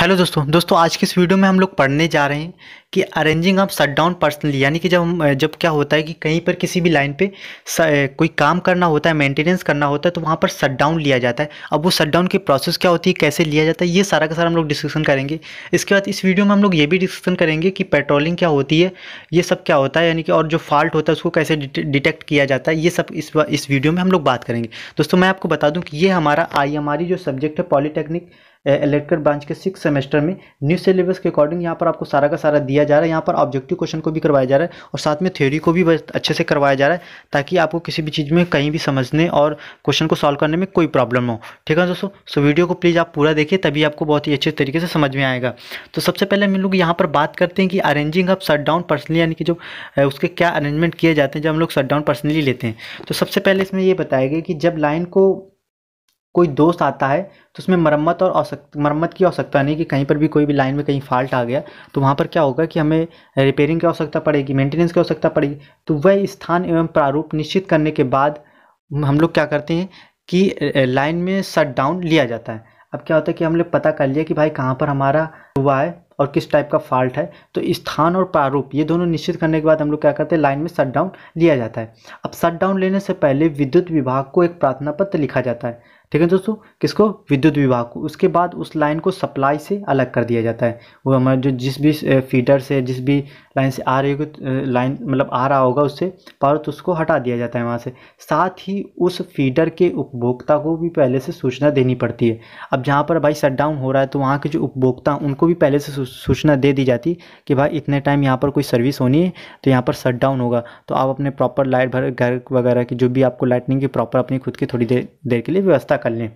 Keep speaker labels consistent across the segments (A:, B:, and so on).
A: Hello दोस्तों आज की इस वीडियो में हम लोग पढ़ने जा रहे हैं कि अरेंजिंग ऑफ शटडाउन पर्सनली, यानी कि जब क्या होता है कि कहीं पर किसी भी लाइन पे कोई काम करना होता है, मेंटेनेंस करना होता है, तो वहाँ पर शटडाउन लिया जाता है। अब वो शटडाउन की प्रोसेस क्या होती है, कैसे लिया जाता है, ये सारा का सारा हम लोग डिस्कशन करेंगे। इसके बाद इस वीडियो में हम लोग ये भी डिस्कशन करेंगे कि पेट्रोलिंग क्या होती है, ये सब क्या होता है, यानी कि और जो फॉल्ट होता है उसको कैसे डिटेक्ट किया जाता है, ये सब इस वीडियो में हम लोग बात करेंगे। दोस्तों मैं आपको बता दूँ कि ये हमारी जो सब्जेक्ट है पॉलीटेक्निक इलेक्ट्रिकल ब्रांच के 6 सेमेस्टर में न्यू सिलेबस के अकॉर्डिंग यहाँ पर आपको सारा का सारा दिया जा रहा है। यहाँ पर ऑब्जेक्टिव क्वेश्चन को भी करवाया जा रहा है और साथ में थ्योरी को भी अच्छे से करवाया जा रहा है, ताकि आपको किसी भी चीज़ में कहीं भी समझने और क्वेश्चन को सॉल्व करने में कोई प्रॉब्लम ना हो। ठीक है दोस्तों, सो वीडियो को प्लीज़ आप पूरा देखिए, तभी आपको बहुत ही अच्छे तरीके से समझ में आएगा। तो सबसे पहले हम लोग यहाँ पर बात करते हैं कि अरेंजिंग ऑफ शटडाउन पर्सनली, यानी कि जो उसके क्या अरेंजमेंट किए जाते हैं जब हम लोग शटडाउन पर्सनली लेते हैं। तो सबसे पहले इसमें ये बताया गया कि जब लाइन को कोई दोस्त आता है तो उसमें मरम्मत की आवश्यकता नहीं, कि कहीं पर भी कोई भी लाइन में कहीं फॉल्ट आ गया तो वहाँ पर क्या होगा कि हमें रिपेयरिंग की आवश्यकता पड़ेगी, मेंटेनेंस की आवश्यकता पड़ेगी। तो वह स्थान एवं प्रारूप निश्चित करने के बाद हम लोग क्या करते हैं कि लाइन में शट डाउन लिया जाता है। अब क्या होता है कि हम लोग पता कर लिया कि भाई कहाँ पर हमारा हुआ है और किस टाइप का फॉल्ट है, तो स्थान और प्रारूप ये दोनों निश्चित करने के बाद हम लोग क्या करते हैं, लाइन में शट डाउन लिया जाता है। अब शट डाउन लेने से पहले विद्युत विभाग को एक प्रार्थना पत्र लिखा जाता है। ठीक है दोस्तों, किसको? विद्युत विभाग को। उसके बाद उस लाइन को सप्लाई से अलग कर दिया जाता है। वो हमारे जो जिस भी फीडर से जिस भी लाइन से आ रही होगी, लाइन मतलब आ रहा होगा उससे पावर, तो उसको हटा दिया जाता है वहाँ से। साथ ही उस फीडर के उपभोक्ता को भी पहले से सूचना देनी पड़ती है। अब जहाँ पर भाई शट डाउन हो रहा है तो वहाँ के जो उपभोक्ता उनको भी पहले से सूचना दे दी जाती कि भाई इतने टाइम यहाँ पर कोई सर्विस होनी है तो यहाँ पर शट डाउन होगा, तो आप अपने प्रॉपर लाइट भर घर वगैरह की जो भी आपको लाइटनिंग की प्रॉपर अपनी खुद की थोड़ी देर के लिए व्यवस्था कर लें।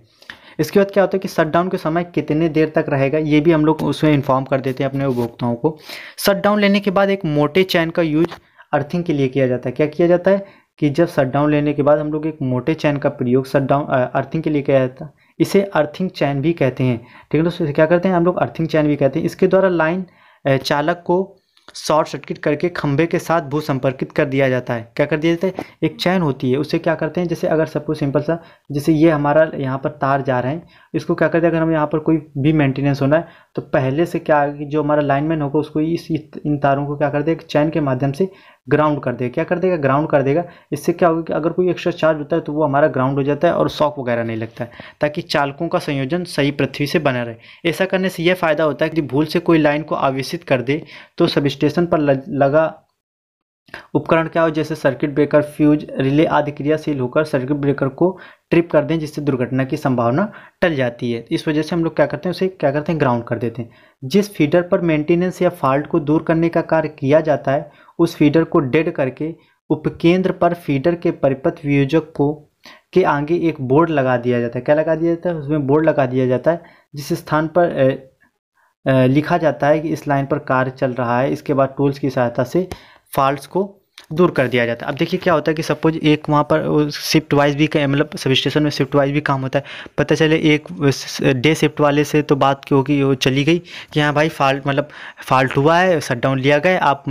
A: इसके बाद क्या होता है कि शट डाउन के समय कितने देर तक रहेगा ये भी हम लोग उसमें इन्फॉर्म कर देते हैं अपने उपभोक्ताओं को। शट डाउन लेने के बाद एक मोटे चैन का यूज अर्थिंग के लिए किया जाता है। क्या किया जाता है कि जब शट डाउन लेने के बाद हम लोग एक मोटे चैन का प्रयोग शट डाउन अर्थिंग के लिए किया जाता है। इसे अर्थिंग चैन भी कहते हैं। ठीक है दोस्तों, क्या करते हैं हम लोग, अर्थिंग चैन भी कहते हैं। इसके द्वारा लाइन चालक को शॉर्ट सर्किट करके खंभे के साथ भू संपर्कित कर दिया जाता है। क्या कर दिया जाता है, एक चैन होती है, उससे क्या करते हैं, जैसे अगर सपोज सिंपल सा, जैसे ये हमारा यहाँ पर तार जा रहे हैं, इसको क्या करते हैं, अगर हम यहाँ पर कोई भी मेंटेनेंस होना है तो पहले से क्या है कि जो हमारा लाइनमैन होगा उसको इन तारों को क्या कर देगा, चैन के माध्यम से ग्राउंड कर देगा। क्या कर देगा, ग्राउंड कर देगा। इससे क्या होगा कि अगर कोई एक्स्ट्रा चार्ज होता है तो वो हमारा ग्राउंड हो जाता है और शॉक वगैरह नहीं लगता है, ताकि चालकों का संयोजन सही पृथ्वी से बना रहे। ऐसा करने से यह फ़ायदा होता है कि भूल से कोई लाइन को आवेशित कर दे तो सब स्टेशन पर लगा उपकरण क्या हो, जैसे सर्किट ब्रेकर, फ्यूज, रिले आदि क्रियाशील होकर सर्किट ब्रेकर को ट्रिप कर दें, जिससे दुर्घटना की संभावना टल जाती है। इस वजह से हम लोग क्या करते हैं, उसे क्या करते हैं, ग्राउंड कर देते हैं। जिस फीडर पर मेंटेनेंस या फॉल्ट को दूर करने का कार्य किया जाता है उस फीडर को डेड करके उपकेंद्र पर फीडर के परिपथ वियोजक को के आगे एक बोर्ड लगा दिया जाता है। क्या लगा दिया जाता है, उसमें बोर्ड लगा दिया जाता है जिस स्थान पर लिखा जाता है कि इस लाइन पर कार्य चल रहा है। इसके बाद टूल्स की सहायता से फॉल्ट्स को दूर कर दिया जाता है। अब देखिए क्या होता है कि सपोज एक वहाँ पर शिफ्ट वाइज भी मतलब सब स्टेशन में शिफ्ट वाइज भी काम होता है। पता चले एक डे शिफ्ट वाले से तो बात क्यों कि वो चली गई कि हाँ भाई फॉल्ट हुआ है, शट डाउन लिया गया, आप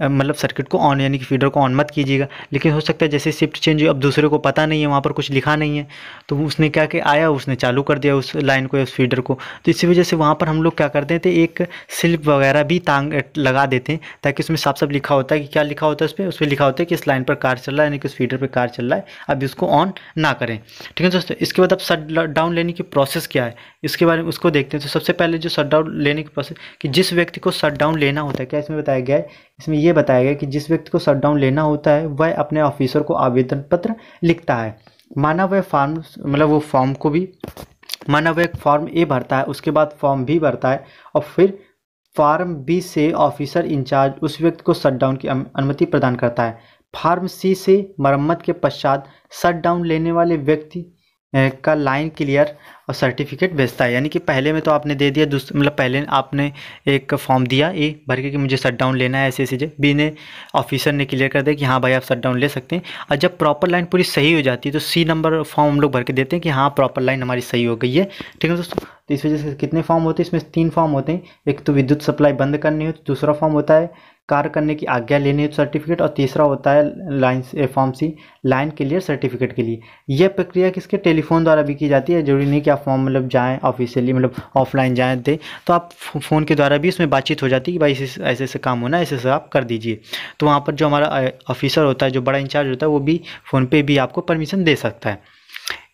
A: मतलब सर्किट को ऑन यानी कि फीडर को ऑन मत कीजिएगा। लेकिन हो सकता है जैसे शिफ्ट चेंज हुई, अब दूसरे को पता नहीं है, वहाँ पर कुछ लिखा नहीं है, तो उसने क्या कि आया, उसने चालू कर दिया उस लाइन को, उस फीडर को। तो इसी वजह से वहाँ पर हम लोग क्या करते थे, एक स्लिप वगैरह भी लगा देते हैं, ताकि उसमें साफ साफ लिखा होता है कि क्या लिखा होता है उस पर लिखा होता है कि इस लाइन पर कार चल रहा है, यानी कि उस फीडर पर कार चल रहा है, अब इसको ऑन ना करें। ठीक है दोस्तों, इसके बाद अब शट डाउन लेने की प्रोसेस क्या है इसके बारे में उसको देखते हैं। तो सबसे पहले जो शट डाउन लेने की प्रोसेस, कि जिस व्यक्ति को शट डाउन लेना होता है, क्या इसमें बताया गया है, इसमें यह बताया गया कि जिस व्यक्ति को शट डाउन लेना होता है वह अपने ऑफिसर को आवेदन पत्र लिखता है। माना वह फॉर्म मतलब वो फॉर्म को भी माना वह फॉर्म ए भरता है, उसके बाद फॉर्म बी भरता है और फिर फॉर्म बी से ऑफिसर इंचार्ज उस व्यक्ति को शट डाउन की अनुमति प्रदान करता है। फॉर्म सी से मरम्मत के पश्चात शट डाउन लेने वाले व्यक्ति का लाइन क्लियर और सर्टिफिकेट भेजता है। यानी कि पहले में तो आपने दे दिया, मतलब पहले आपने एक फॉर्म दिया ए भर के कि मुझे शट डाउन लेना है ऐसे चीज़ें, बी ने ऑफिसर ने क्लियर कर दिया कि हाँ भाई आप शट डाउन ले सकते हैं। और जब प्रॉपर लाइन पूरी सही हो जाती है तो सी नंबर फॉर्म हम लोग भर के देते हैं कि हाँ प्रॉपर लाइन हमारी सही हो गई है। ठीक है दोस्तों, तो इस वजह से कितने फॉर्म होते हैं, इसमें 3 फॉर्म होते हैं। एक तो विद्युत सप्लाई बंद करनी हो, तो दूसरा फॉर्म होता है कार्य करने की आज्ञा लेने हेतु सर्टिफिकेट, और तीसरा होता है line form C, line clear certificate के लिए। यह प्रक्रिया किसके टेलीफोन द्वारा भी की जाती है। जरूरी नहीं कि आप फॉर्म मतलब जाएँ ऑफिशियली, मतलब ऑफलाइन जाएँ दे, तो आप फ़ोन के द्वारा भी इसमें बातचीत हो जाती है कि भाई ऐसे ऐसे काम होना है, ऐसे ऐसे आप कर दीजिए। तो वहाँ पर जो हमारा ऑफिसर होता है, जो बड़ा इंचार्ज होता है, वो भी फ़ोन पे भी आपको परमिशन दे सकता है।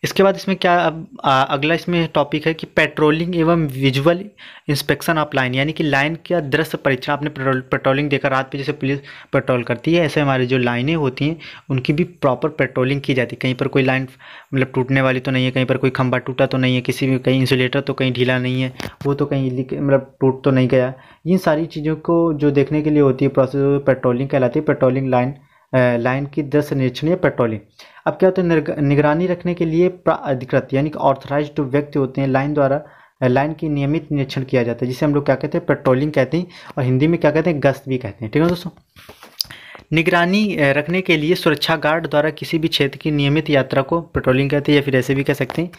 A: इसके बाद इसमें क्या अब अगला इसमें टॉपिक है कि पेट्रोलिंग एवं विजुअल इंस्पेक्शन ऑफ लाइन, यानी कि लाइन का दृश्य परीक्षण। आपने पेट्रोलिंग देखा रात पे जैसे पुलिस पेट्रोल करती है, ऐसे हमारी जो लाइनें होती हैं उनकी भी प्रॉपर पेट्रोलिंग की जाती है। कहीं पर कोई लाइन मतलब टूटने वाली तो नहीं है, कहीं पर कोई खंभा टूटा तो नहीं है, किसी भी कहीं इंसुलेटर तो कहीं ढीला नहीं है, वो तो कहीं मतलब टूट तो नहीं गया। इन सारी चीज़ों को जो देखने के लिए होती है प्रोसेस, पेट्रोलिंग कहलाती है। पेट्रोलिंग लाइन की दृश्य निरीक्षण या पेट्रोलिंग। अब क्या होता है, निगरानी रखने के लिए प्राधिकृत यानी कि ऑथराइज्ड व्यक्ति होते हैं, लाइन की नियमित निरीक्षण किया जाता है, जिसे हम लोग क्या कहते हैं, पेट्रोलिंग कहते हैं, और हिंदी में क्या कहते हैं, गश्त भी कहते हैं। ठीक है दोस्तों। निगरानी रखने के लिए सुरक्षा गार्ड द्वारा किसी भी क्षेत्र की नियमित यात्रा को पेट्रोलिंग कहते हैं, या फिर ऐसे भी कह सकते हैं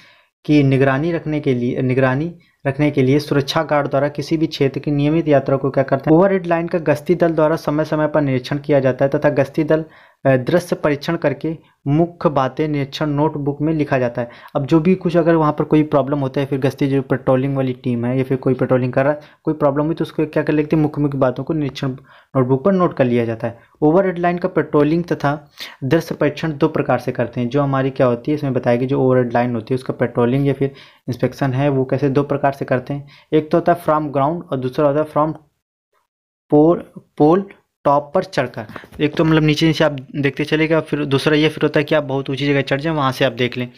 A: कि निगरानी रखने के लिए सुरक्षा गार्ड द्वारा किसी भी क्षेत्र की नियमित यात्रा को क्या करते हैं, ओवरहेड लाइन का गश्ती दल द्वारा समय समय पर निरीक्षण किया जाता है, तथा गश्ती दल दृश्य परीक्षण करके मुख्य बातें निरीक्षण नोटबुक में लिखा जाता है। अब जो भी कुछ अगर वहाँ पर कोई प्रॉब्लम होता है, फिर गश्ती जो पेट्रोलिंग वाली टीम है या फिर कोई पेट्रोलिंग कर रहा है, कोई प्रॉब्लम हुई तो उसको क्या कर लेते हैं, मुख्य मुख्य बातों को निरीक्षण नोटबुक पर नोट कर लिया जाता है। ओवरहेड लाइन का पेट्रोलिंग तथा दृश्य परीक्षण दो प्रकार से करते हैं। जो हमारी क्या होती है इसमें बताया कि जो ओवरहेड लाइन होती है उसका पेट्रोलिंग या फिर इंस्पेक्शन है, वो कैसे दो प्रकार से करते हैं। एक तो होता है फ्रॉम ग्राउंड और दूसरा होता है फ्रॉम पोल टॉप पर चढ़कर। एक तो मतलब नीचे नीचे आप देखते चलेगा, फिर दूसरा ये फिर होता है कि आप बहुत ऊंची जगह चढ़ जाएं, वहाँ से आप देख लें।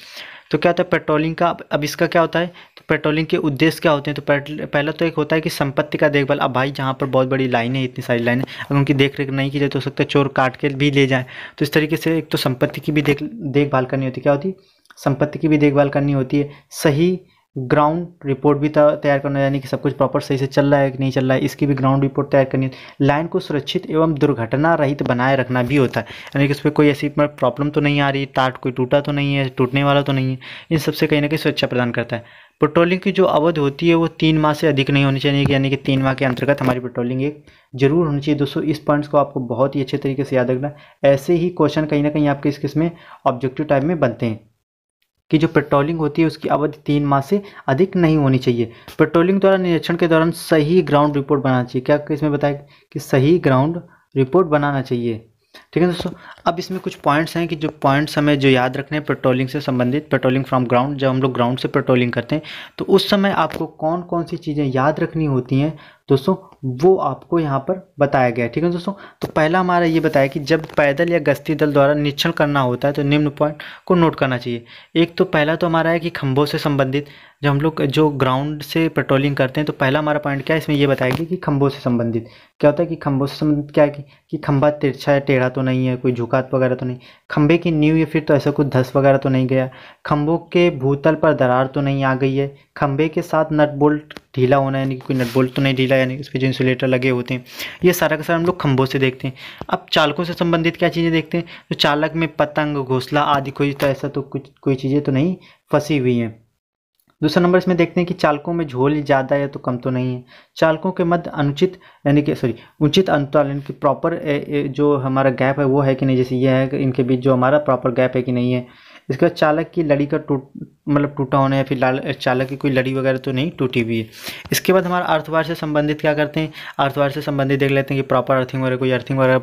A: तो क्या होता है पेट्रोलिंग का, अब इसका क्या होता है, तो पेट्रोलिंग के उद्देश्य क्या होते हैं। तो पहला तो एक होता है कि संपत्ति का देखभाल। अब भाई जहाँ पर बहुत बड़ी लाइनें, इतनी सारी लाइनें, अगर उनकी देख रेख नहीं की जाए तो हो सकता है चोर काट के भी ले जाए। तो इस तरीके से एक तो संपत्ति की भी देखभाल करनी होती है। क्या होती है, संपत्ति की भी देखभाल करनी होती है। सही ग्राउंड रिपोर्ट भी तैयार करना, यानी कि सब कुछ प्रॉपर सही से चल रहा है कि नहीं चल रहा है, इसकी भी ग्राउंड रिपोर्ट तैयार करनी है। लाइन को सुरक्षित एवं दुर्घटना रहित बनाए रखना भी होता है, यानी कि उसमें कोई ऐसी प्रॉब्लम तो नहीं आ रही, तार कोई टूटा तो नहीं है, टूटने वाला तो नहीं है। इन सबसे कहीं ना कहीं सुरक्षा प्रदान करता है। पेट्रोलिंग की जो अवधि होती है वो 3 माह से अधिक नहीं होनी चाहिए, यानी कि 3 माह के अंतर्गत हमारी पेट्रोलिंग एक जरूर होनी चाहिए। दोस्तों इस पॉइंट्स को आपको बहुत ही अच्छे तरीके से याद रखना है। ऐसे ही क्वेश्चन कहीं ना कहीं आपके इसमें ऑब्जेक्टिव टाइप में बनते हैं कि जो पेट्रोलिंग होती है उसकी अवधि 3 माह से अधिक नहीं होनी चाहिए। पेट्रोलिंग द्वारा निरीक्षण के दौरान सही ग्राउंड रिपोर्ट बनाना चाहिए। क्या इसमें बताया कि सही ग्राउंड रिपोर्ट बनाना चाहिए। ठीक है दोस्तों। अब इसमें कुछ पॉइंट्स हैं कि जो पॉइंट्स हमें जो याद रखने हैं पेट्रोलिंग से संबंधित। पेट्रोलिंग फ्रॉम ग्राउंड, जब हम लोग ग्राउंड से पेट्रोलिंग करते हैं तो उस समय आपको कौन कौन सी चीज़ें याद रखनी होती हैं दोस्तों, वो आपको यहाँ पर बताया गया है। ठीक है दोस्तों। तो पहला हमारा ये बताया कि जब पैदल या गश्ती दल द्वारा निरीक्षण करना होता है तो निम्न पॉइंट को नोट करना चाहिए। एक तो पहला तो हमारा है कि खंभों से संबंधित, जब हम लोग जो ग्राउंड से पेट्रोलिंग करते हैं तो पहला हमारा पॉइंट क्या है इसमें ये बताया गया कि खंभों से संबंधित क्या होता है, कि खंभों से संबंधित क्या है कि खंभा तिरछा है, टेढ़ा तो नहीं है, कोई झुकाव वगैरह तो नहीं, खंभे की नींव या फिर तो ऐसा कुछ धस वगैरह तो नहीं गया, खंभों के भूतल पर दरार तो नहीं आ गई है, खंभे के साथ नट बोल्ट ढीला होना, यानी कि कोई नट बोल्ट तो नहीं ढीला, यानी उस पर जो इंसुलेटर लगे होते हैं। ये सारा का सारा हम लोग खंभों से देखते हैं। अब चालकों से संबंधित क्या चीज़ें देखते हैं, तो चालक में पतंग, घोंसला आदि कोई तो ऐसा तो कुछ कोई चीज़ें तो नहीं फंसी हुई हैं। दूसरा नंबर इसमें देखते हैं कि चालकों में झोल ज़्यादा है तो कम तो नहीं है। चालकों के मध्य अनुचित यानी कि उचित अंतराल, यानी कि प्रॉपर जो हमारा गैप है वो है कि नहीं, जैसे ये है कि इनके बीच जो हमारा प्रॉपर गैप है कि नहीं है। इसके बाद चालक की लड़ी का टूटा होना, या फिर चालक की कोई लड़ी वगैरह तो नहीं टूटी हुई है। इसके बाद हमारा अर्थवार से संबंधित क्या करते हैं, अर्थवार से संबंधित देख लेते हैं कि प्रॉपर अर्थिंग वगैरह, कोई अर्थिंग वगैरह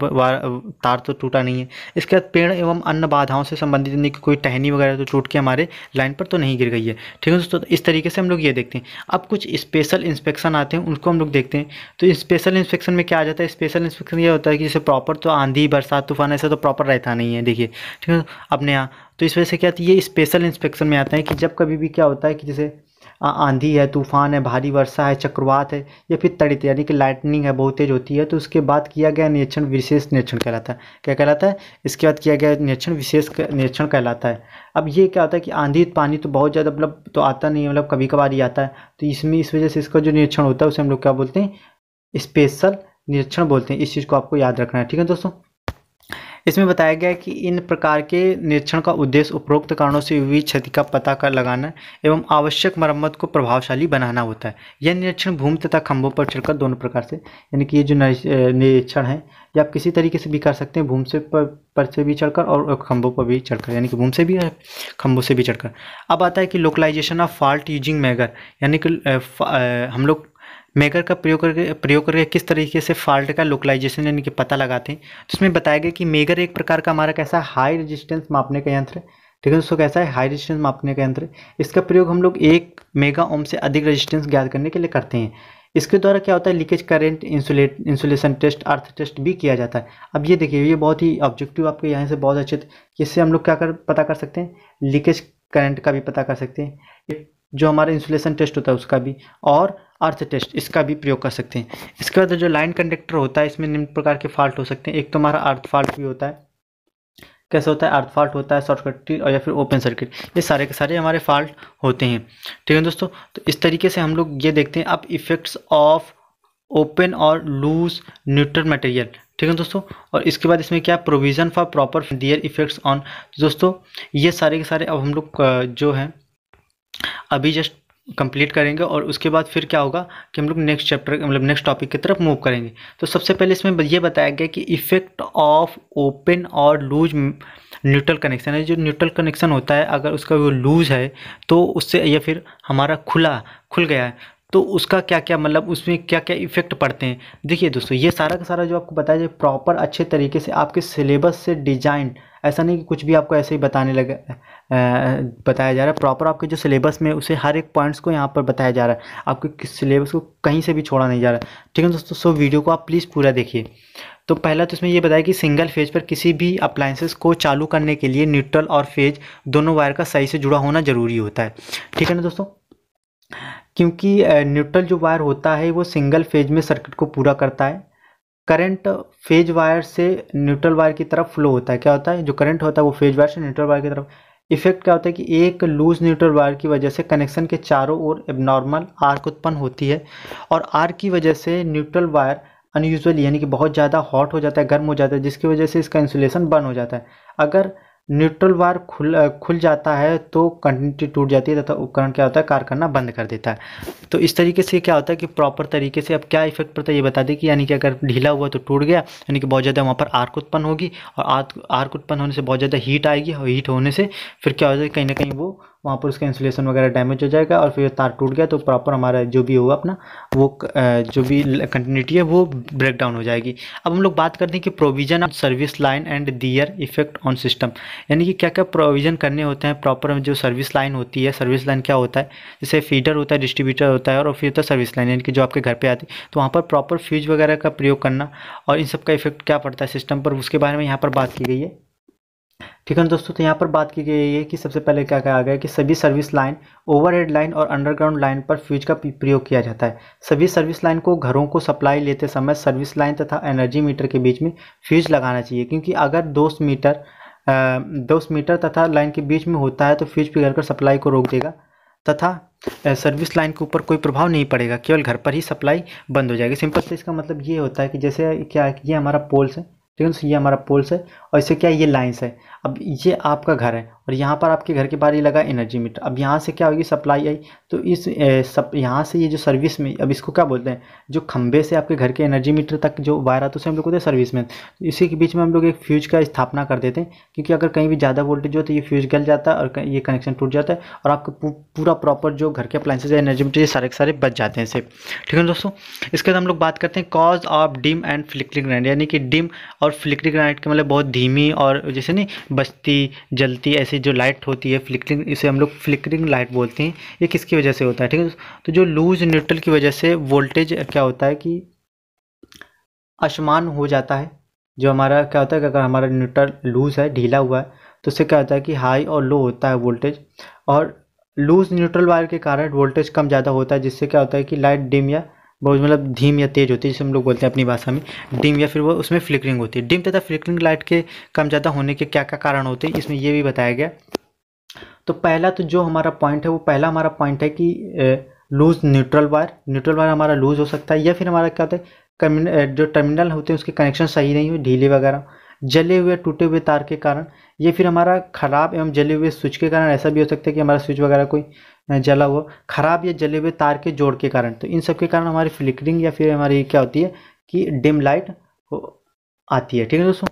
A: तार तो टूटा नहीं है। इसके बाद पेड़ एवं अन्य बाधाओं से संबंधित, यानी कि कोई टहनी वगैरह तो टूट के हमारे लाइन पर तो नहीं गिर गई है। ठीक है दोस्तों। इस तरीके से हम लोग ये देखते हैं। अब कुछ स्पेशल इंस्पेक्शन आते हैं, उनको हम लोग देखते हैं। तो स्पेशल इंस्पेक्शन में क्या आ जाता है, स्पेशल इंस्पेक्शन ये होता है कि जैसे प्रॉपर तो आंधी बरसात तूफान ऐसा तो प्रॉपर रहता नहीं है, देखिए ठीक है अपने यहाँ। तो इस वजह से क्या है, ये स्पेशल इंस्पेक्शन में आता है कि जब कभी भी क्या होता है कि जैसे आंधी है, तूफान है, भारी वर्षा है, चक्रवात है, या फिर तड़ित यानी कि लाइटनिंग है बहुत तेज होती है, तो उसके बाद किया गया निरीक्षण विशेष निरीक्षण कहलाता है। क्या कहलाता है, इसके बाद किया गया निरीक्षण विशेष निरीक्षण कहलाता है। अब ये क्या होता है कि आंधी पानी तो बहुत ज़्यादा मतलब तो आता नहीं है, मतलब कभी कभार ही आता है, तो इसमें इस वजह से इसका जो निरीक्षण होता है उसे हम लोग क्या बोलते हैं, स्पेशल निरीक्षण बोलते हैं। इस चीज़ को आपको याद रखना है। ठीक है दोस्तों। इसमें बताया गया है कि इन प्रकार के निरीक्षण का उद्देश्य उपरोक्त कारणों से हुई क्षति का पता कर लगाना एवं आवश्यक मरम्मत को प्रभावशाली बनाना होता है। यह निरीक्षण भूमि तथा खंभों पर चढ़कर दोनों प्रकार से, यानी कि ये जो निरीक्षण है ये आप किसी तरीके से भी कर सकते हैं, भूमि से पर से भी चढ़कर और खंभों पर भी चढ़कर, यानी कि भूमि से भी खंभों से भी चढ़कर। अब आता है कि localization of fault using megger, यानी कि हम लोग मैगर का प्रयोग करके किस तरीके से फॉल्ट का लोकलाइजेशन यानी कि पता लगाते हैं। तो इसमें बताया गया कि मैगर एक प्रकार का हमारा कैसा हाई रेजिस्टेंस मापने का यंत्र है। ठीक है दोस्तों, कैसा है हाई रेजिस्टेंस मापने का यंत्र है। इसका प्रयोग हम लोग 1 मेगा ओम से अधिक रेजिस्टेंस ज्ञात करने के लिए करते हैं। इसके द्वारा क्या होता है, लीकेज करेंट, इंसुलेशन टेस्ट, अर्थ टेस्ट भी किया जाता है। अब ये देखिए, ये बहुत ही ऑब्जेक्टिव आपके यहाँ से बहुत अच्छे, इससे हम लोग क्या पता कर सकते हैं, लीकेज करंट का भी पता कर सकते हैं, जो हमारा इंसुलेशन टेस्ट होता है उसका भी, और अर्थ टेस्ट इसका भी प्रयोग कर सकते हैं। इसके बाद जो लाइन कंडक्टर होता है, इसमें निम्न प्रकार के फॉल्ट हो सकते हैं। एक तो हमारा अर्थ फॉल्ट भी होता है। कैसे होता है, अर्थ फॉल्ट होता है, शॉर्ट सर्किट और या फिर ओपन सर्किट, ये सारे के सारे हमारे फॉल्ट होते हैं। ठीक है दोस्तों, तो इस तरीके से हम लोग ये देखते हैं। अब इफेक्ट्स ऑफ ओपन और लूज न्यूट्रल मटेरियल। ठीक है दोस्तों, और इसके बाद इसमें क्या, provision for proper their effects on. दोस्तों ये सारे के सारे अब हम लोग जो है अभी जस्ट कंप्लीट करेंगे, और उसके बाद फिर क्या होगा कि हम लोग नेक्स्ट चैप्टर मतलब नेक्स्ट टॉपिक की तरफ मूव करेंगे। तो सबसे पहले इसमें ये बताया गया कि इफेक्ट ऑफ ओपन और लूज न्यूट्रल कनेक्शन है। जो न्यूट्रल कनेक्शन होता है, अगर उसका वो लूज है तो उससे, या फिर हमारा खुल गया है, तो उसका क्या क्या मतलब उसमें क्या क्या इफेक्ट पड़ते हैं। देखिए दोस्तों, ये सारा का सारा जो आपको बताया जाए प्रॉपर अच्छे तरीके से आपके सिलेबस से डिजाइन, ऐसा नहीं कि कुछ भी आपको ऐसे ही बताया जा रहा है। प्रॉपर आपके जो सिलेबस में उसे हर एक पॉइंट्स को यहाँ पर बताया जा रहा है, आपके सिलेबस को कहीं से भी छोड़ा नहीं जा रहा है। ठीक है दोस्तों, सो वीडियो को आप प्लीज़ पूरा देखिए। तो पहला तो इसमें ये बताया कि सिंगल फेज पर किसी भी अप्लायंसेस को चालू करने के लिए न्यूट्रल और फेज दोनों वायर का सही से जुड़ा होना जरूरी होता है। ठीक है ना दोस्तों, क्योंकि न्यूट्रल जो वायर होता है वो सिंगल फेज में सर्किट को पूरा करता है। करंट फेज वायर से न्यूट्रल वायर की तरफ फ्लो होता है। क्या होता है, जो करंट होता है वो फेज वायर से न्यूट्रल वायर की तरफ। इफेक्ट क्या होता है कि एक लूज न्यूट्रल वायर की वजह से कनेक्शन के चारों ओर एबनॉर्मल आर्क उत्पन्न होती है, और आर्क की वजह से न्यूट्रल वायर अनयूजुअली यानी कि बहुत ज़्यादा हॉट हो जाता है, गर्म हो जाता है, जिसकी वजह से इसका इंसुलेशन बर्न हो जाता है। अगर न्यूट्रल वायर खुल जाता है तो कंटिन्यूटी टूट जाती है तथा उपकरण क्या होता है, कार्य करना बंद कर देता है। तो इस तरीके से क्या होता है कि प्रॉपर तरीके से अब क्या इफेक्ट पड़ता है ये बता दें कि यानी कि अगर ढीला हुआ तो टूट गया, यानी कि बहुत ज़्यादा वहाँ पर आर्क उत्पन्न होगी, और आर्क उत्पन्न होने से बहुत ज़्यादा हीट आएगी, और हीट होने से फिर क्या हो जाएगा, कहीं ना कहीं वो वहाँ पर उसका इंसुलेशन वगैरह डैमेज हो जाएगा, और फिर तार टूट गया तो प्रॉपर हमारा जो भी होगा अपना वो जो भी कंटिन्यूटी है वो ब्रेक डाउन हो जाएगी। अब हम लोग बात करते हैं कि provision of service line and their effect on system, यानी कि क्या क्या प्रोविजन करने होते हैं। प्रॉपर जो सर्विस लाइन होती है, सर्विस लाइन क्या होता है, जैसे फीडर होता है, डिस्ट्रीब्यूटर होता है, और फिर होता है सर्विस लाइन, यानी कि जो आपके घर पे आती है, तो वहाँ पर प्रॉपर फ्यूज वगैरह का प्रयोग करना, और इन सब का इफेक्ट क्या पड़ता है सिस्टम पर, उसके बारे में यहाँ पर बात की गई है। ठीक है दोस्तों, तो यहाँ पर बात की गई है कि सबसे पहले क्या कहा गया कि सभी सर्विस लाइन, ओवरहेड लाइन और अंडरग्राउंड लाइन पर फ्यूज का प्रयोग किया जाता है। सभी सर्विस लाइन को घरों को सप्लाई लेते समय सर्विस लाइन तथा एनर्जी मीटर के बीच में फ्यूज लगाना चाहिए, क्योंकि अगर 2 मीटर तथा लाइन के बीच में होता है तो फ्यूज पिघलकर सप्लाई को रोक देगा, तथा सर्विस लाइन के ऊपर कोई प्रभाव नहीं पड़ेगा, केवल घर पर ही सप्लाई बंद हो जाएगी। सिंपल से इसका मतलब ये होता है कि जैसे क्या ये हमारा पोल्स है, ठीक है, तो ये हमारा पोल्स है, और इससे क्या ये लाइन्स है। अब ये आपका घर है, और यहाँ पर आपके घर के बाहर ये लगा एनर्जी मीटर। अब यहाँ से क्या होगी, सप्लाई आई, तो इस यहाँ से ये जो सर्विस में, अब इसको क्या बोलते हैं, जो खंबे से आपके घर के एनर्जी मीटर तक जो वायर आता है उसे हम लोग बोलते हैं सर्विस में। तो इसी के बीच में हम लोग एक फ्यूज का स्थापना कर देते हैं, क्योंकि अगर कहीं भी ज़्यादा वोल्टेज हो तो ये फ्यूज गल जाता है और ये कनेक्शन टूट जाता है, और आपका पूरा प्रॉपर जो घर के अप्लाइंसेज है, एनर्जी मीटर, ये सारे के सारे बच जाते हैं इससे। ठीक है दोस्तों, इसके बाद हम लोग बात करते हैं cause of dim and flickering light, यानी कि डिम और फ्लिकरिंग लाइट का मतलब बहुत धीमी और जैसे नहीं बचती जलती ऐसी जो लाइट होती है फ्लिकरिंग, इसे हम लोग फ्लिकरिंग लाइट बोलते हैं। ये किसकी वजह से होता है, ठीक है, तो जो लूज न्यूट्रल की वजह से वोल्टेज क्या होता है कि असमान हो जाता है। जो हमारा क्या होता है कि अगर हमारा न्यूट्रल लूज है, ढीला हुआ है, तो उससे क्या होता है कि हाई और लो होता है वोल्टेज, और लूज न्यूट्रल वायर के कारण वोल्टेज कम ज़्यादा होता है, जिससे क्या होता है कि लाइट डिम या बहुत मतलब धीम या तेज होती है, जिसे हम लोग बोलते हैं अपनी भाषा में डिम, या फिर वो उसमें फ्लिकरिंग होती है। डिम तथा फ्लिकरिंग लाइट के कम ज़्यादा होने के क्या क्या कारण होते हैं, इसमें ये भी बताया गया। तो पहला तो जो हमारा पॉइंट है वो पहला हमारा पॉइंट है कि लूज न्यूट्रल वायर हमारा लूज हो सकता है, या फिर हमारा क्या होता है जो टर्मिनल होते हैं उसके कनेक्शन सही नहीं हो, ढीले वगैरह, जले हुए टूटे हुए तार के कारण, या फिर हमारा ख़राब एवं जले हुए स्विच के कारण। ऐसा भी हो सकता है कि हमारा स्विच वगैरह कोई जला हुआ ख़राब या जले हुए तार के जोड़ के कारण। तो इन सब के कारण हमारी फ्लिकरिंग या फिर हमारी क्या होती है कि डिम लाइट आती है। ठीक है दोस्तों।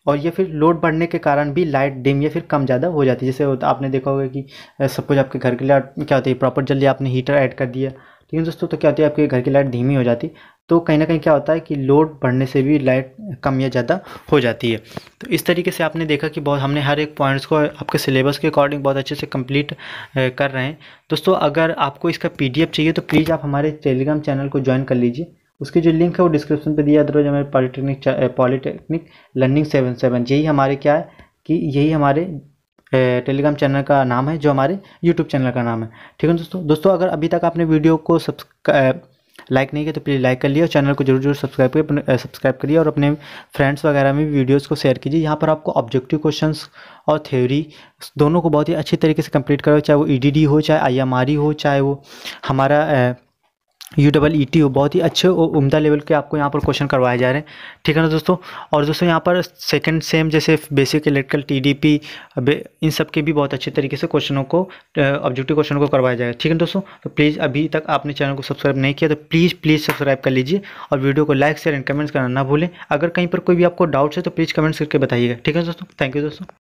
A: और ये फिर लोड बढ़ने के कारण भी लाइट डिम या फिर कम ज़्यादा हो जाती है। जैसे आपने देखा होगा कि सपोज आपके घर की लाइट क्या होती है, प्रॉपर जल्दी आपने हीटर ऐड कर दिया, ठीक है दोस्तों, तो क्या होती है आपके घर की लाइट धीमी हो जाती। तो कहीं ना कहीं क्या होता है कि लोड बढ़ने से भी लाइट कम या ज़्यादा हो जाती है। तो इस तरीके से आपने देखा कि बहुत हमने हर एक पॉइंट्स को आपके सिलेबस के अकॉर्डिंग बहुत अच्छे से कंप्लीट कर रहे हैं। दोस्तों अगर आपको इसका PDF चाहिए तो प्लीज़ आप हमारे टेलीग्राम चैनल को ज्वाइन कर लीजिए। उसकी जो लिंक है वो डिस्क्रिप्शन पे दिया। अदरवाइज हमारे पॉलिटेक्निक लर्निंग 77, यही हमारे क्या है कि यही हमारे टेलीग्राम चैनल का नाम है, जो हमारे यूट्यूब चैनल का नाम है। ठीक है दोस्तों अगर अभी तक आपने वीडियो को लाइक नहीं किया तो प्लीज़ लाइक कर लिया और चैनल को जरूर सब्सक्राइब करिए और अपने फ्रेंड्स वगैरह में भी वीडियोस को शेयर कीजिए। यहाँ पर आपको ऑब्जेक्टिव क्वेश्चंस और थ्योरी दोनों को बहुत ही अच्छी तरीके से कंप्लीट करो, चाहे वो EDD हो, चाहे IMRE हो, चाहे वो हमारा UEET हो। बहुत ही अच्छे और उम्दा लेवल के आपको यहाँ पर क्वेश्चन करवाए जा रहे हैं। ठीक है ना दोस्तों। और दोस्तों यहाँ पर सेकंड सेम जैसे बेसिक इलेक्ट्रिकल TDP इन सब के भी बहुत अच्छे तरीके से क्वेश्चनों को ऑब्जेक्टिव क्वेश्चन को करवाया जाएगा। ठीक है दोस्तों। तो प्लीज़ अभी तक आपने चैनल को सब्सक्राइब नहीं किया तो प्लीज़ सब्सक्राइब कर लीजिए और वीडियो को लाइक शेयर एंड कमेंट्स करना ना भूलें। अगर कहीं पर कोई भी आपको डाउट्स है तो प्लीज़ कमेंट्स करके बताइएगा। ठीक है दोस्तों। थैंक यू दोस्तों।